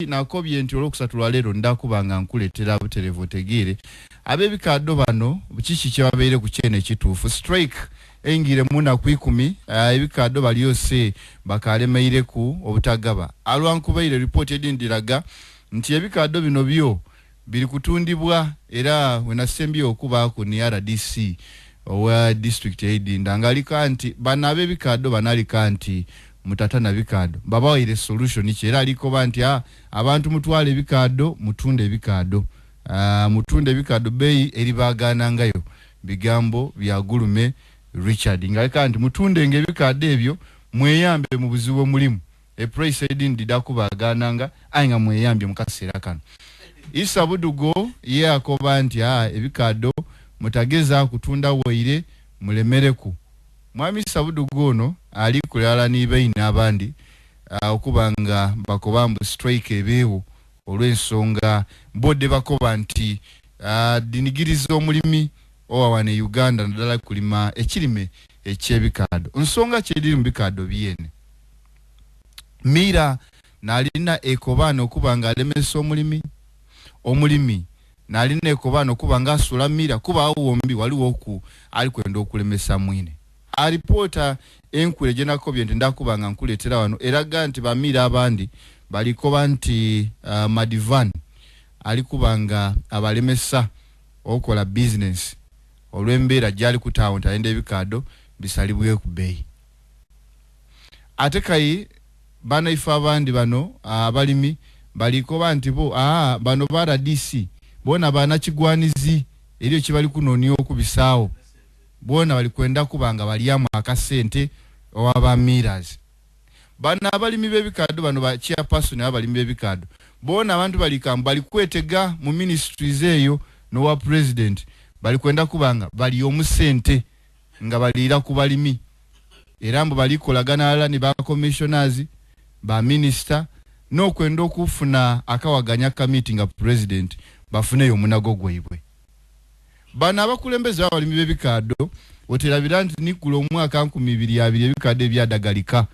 nakobye nti olwokusatulwa leero ndakubanga nkuletera buterevu otegeere ab'ebikaddo bano kiki kye babeere ku kyene ekituufu. Strike engire muna ku 10 ebikaddo baliyose bakalemeireku obutagaba alwankubaire report edindiraga nti ebikaddo bino byo biri kutundibwa era wenasembi okubaako ni RDC owa district aid ndangalika nti banabe bikaddo banalika nti mutatana bikaddo babawaire solution era aliko banti abantu mutwale bikaddo mutunde bikaddo mutunde bikaddo bei eribagana ngayo bigambo bya Gulume Richard ngalika nti mutunde nge bikaddo ebyo mweyambe mu buzibu mulimu price edin didakubagana nga ainga mweyambe mukasera kano Isa Budugo ye akoba nti ebikaddo mutageza kutunda waire mulemereku Mwami Sabudugo no ali kulala ni baina abandi okubanga bakobambu strike ebeewo olw'ensonga bodde bakoba nti dinigiriza omulimi owawane Uganda nadala kulima ekirime ekyebikaddo nsonga kyediri mu bikaddo byene Mira nalina ekobano okubanga alemesa omulimi nalina ekobano okubanga asula Mira kuba awombi waliwo ku ali kwenda okulemesa mwine a reporter enkule jenakobye ndakubanga nkuletera wano eraga nti bamira abandi balikoba nti Madivan alikubanga abalemesa okola business olwembeera jali ku town taende bikaddo bisalibwe ku bei atekai bana ifa abandi bano abalimi balikoba nti bo bano bara DC bona bana kigwanizi eriyo kibali kunoni okubisaawo bona balikwenda kubanga baliamu akasente owaba miras bana abalimi bebikaddo bano ba chairperson abalimi bebikaddo bona abantu bali kwetega mu ministries eyo no wa president balikwenda kubanga bali omusente nga balira ku balimi erambo balikolagana ala ni ba commissioners ba minister no kwenda okufuna akawaganya committee nga president bafune omunago gwebwe bana abakulembeze abalimi bebikaddo oterabira nti nikulo omwaka 2022 ebikaddo ebyadagalika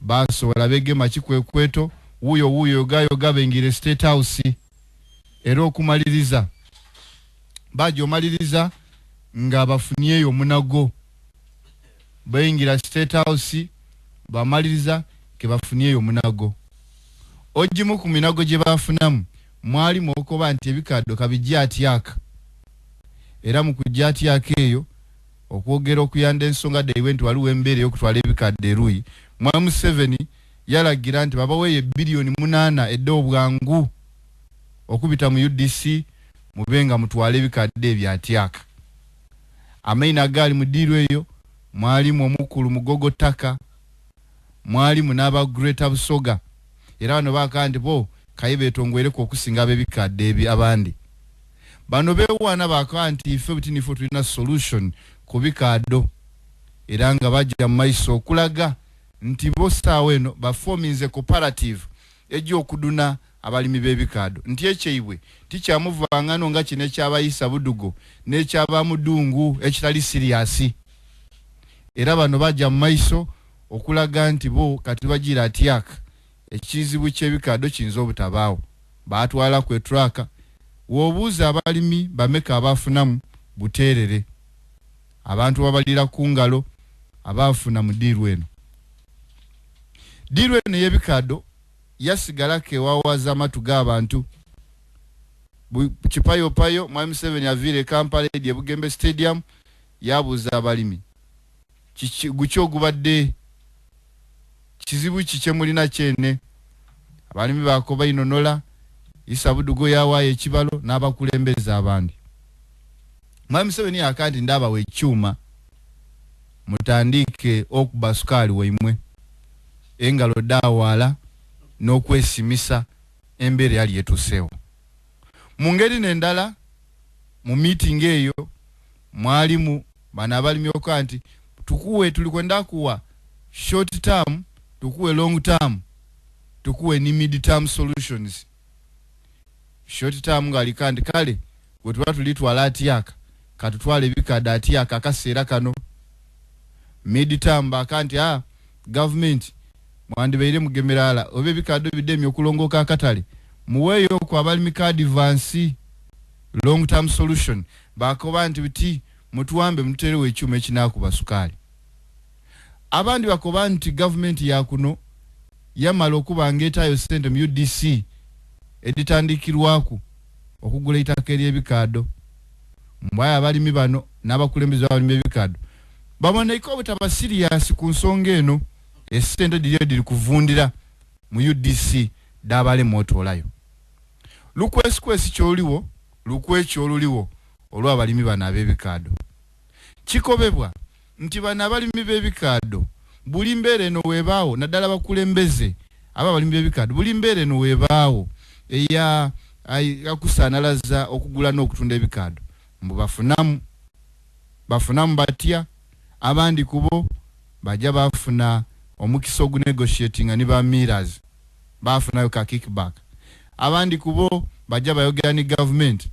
basobola begema kikwekweto wuyo gayo gabengire State House era okumaliriza bajo maliriza nga bafunyeyo omunago bengira State House bamaliriza ke bafunyeyo omunago ojimu ku minago gye bafunamu mwali mokoba nti ebikaddo kabijja atyaka era mu kujja atyaka eyo okwogera okuyanda ensonga de event waliwo embeere y'okutwala ebikaddo eruyi Mwami 7 yalagira nti babaweeye bilioni 8 eddo bwangu okubita mu UDC mubenga mutwala ebikaddo ebyatyaka amaina gali mu diru eyo mwalimu omukulu mugogo taka mwalimu n'aba Greater Busoga era bano bakandi bo kayibe tongwereko okusinga bebikadde ebi abandi bano bewana bakanti ife bitinifu tulina solution ku bikaddo era nga bajja maiso okulaga nti bosawe no baforminze cooperative ejo okuduna abalimi bebikaddo nti ekyebwe tikyamuvangano nga kine kyabayisa Budugo nekyaba Mudungu ekitali serious era bano bajja maiso okulaga nti bo kati bagira atyaka ekizibu kyebikaddo kinzo obutabaawo batwala ku truck wobuza abalimi bameka abafunamu buterere abantu babalira kungalo abafuna mu diru eno yebikaddo yasigala ke wawaza matuga abantu kipayo Mwami 7 avire Kampala edye Bugembe Stadium yabuza abalimi gucho gubadde kizibu kiche mulina kyene abalimi bakoba inonola Isa Budugo yawaye ekibalo n'abakulembeza abandi Mwami 7 akandi ndaba wekyuma mutandike okubasukali weimwe engalo dawala n'okwesimisa embere yali yetusewo mu ngeri nendala mu meeting eyo mwalimu bana abalimi okanti tukuwe tulikwenda kuwa short term tukuwe long term tukuwe ni mid term solutions short term ngali kandi kale wetuba tulitwala atyaka katutwale bikaddo atyaka akaseera kano mid term bakanti government mwandibeire mugemerala obe ebikado bidemi okulongoka akatale muweyo kwa abalimi card advance long term solution bakoba nti biti mutuwambe muterewe ekyuma ekinakuba sukali abandi bakoba nti government yakuno yamala okuba ngetayo sente mu UDC editandikirwaku okugula itaka ery'ebikado mbaya abalimi bano n'abakulembeze abalimi ebikado babona iko bitaba serious ku nsonga eno esente diri kuvundira mu UDC dabale motolayo lukwesi kyoliwo lukwecho oluliwo olwa abalimi bana ab'ebikado kikobebwa nti bana abalimi b'ebikado buli mbere no webaawo naddala bakulembeze aba balimi b'ebikado buli mbere no webaawo eya akusanalaza okugula n'okutunda ebikado mbu bafunamu batya abandi kubo bajja bafuna omukisa ogunegotiatinga ne ba mirrors bafunayo ka kickback abandi kubo bajja bayogera ni government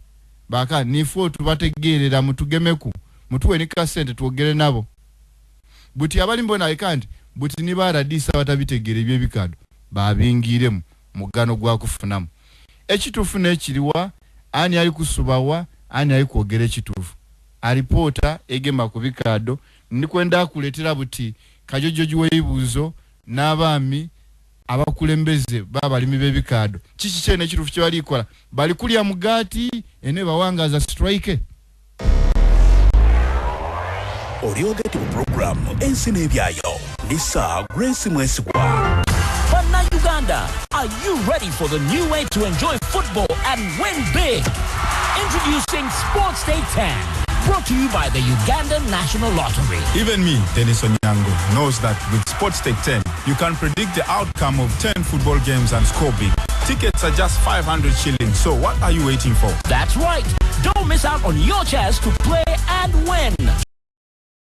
baka nifo tubategerera mutugemeku mutuwe ni kasente tuogere nabo buti abali mbona ikandi buti ni baradisa batabitegere byebikado babingiremu mugano gwa kufunamu ekitufuna ekiriwa ani ali kusubawa ani ali kwogera ekitufu alipota egema ku bikado ndikwenda kuletera buti kajojoji weibuzo n'abami abakulembeze babalimi b'ebikado kiki kyene ekitufu kye balikola bali kulya mugati ene bawangaza strike Oriogeti program ensine byayo Lisa Grace Mwesigwa. Fana Uganda, are you ready for the new way to enjoy football and win big? Introducing Sports Day 10, brought to you by the Ugandan National Lottery. Even me, Dennis Onyango, knows that with Sports Day 10, you can predict the outcome of 10 football games and score big. Tickets are just 500 shillings, so what are you waiting for? That's right. Don't miss out on your chance to play and win.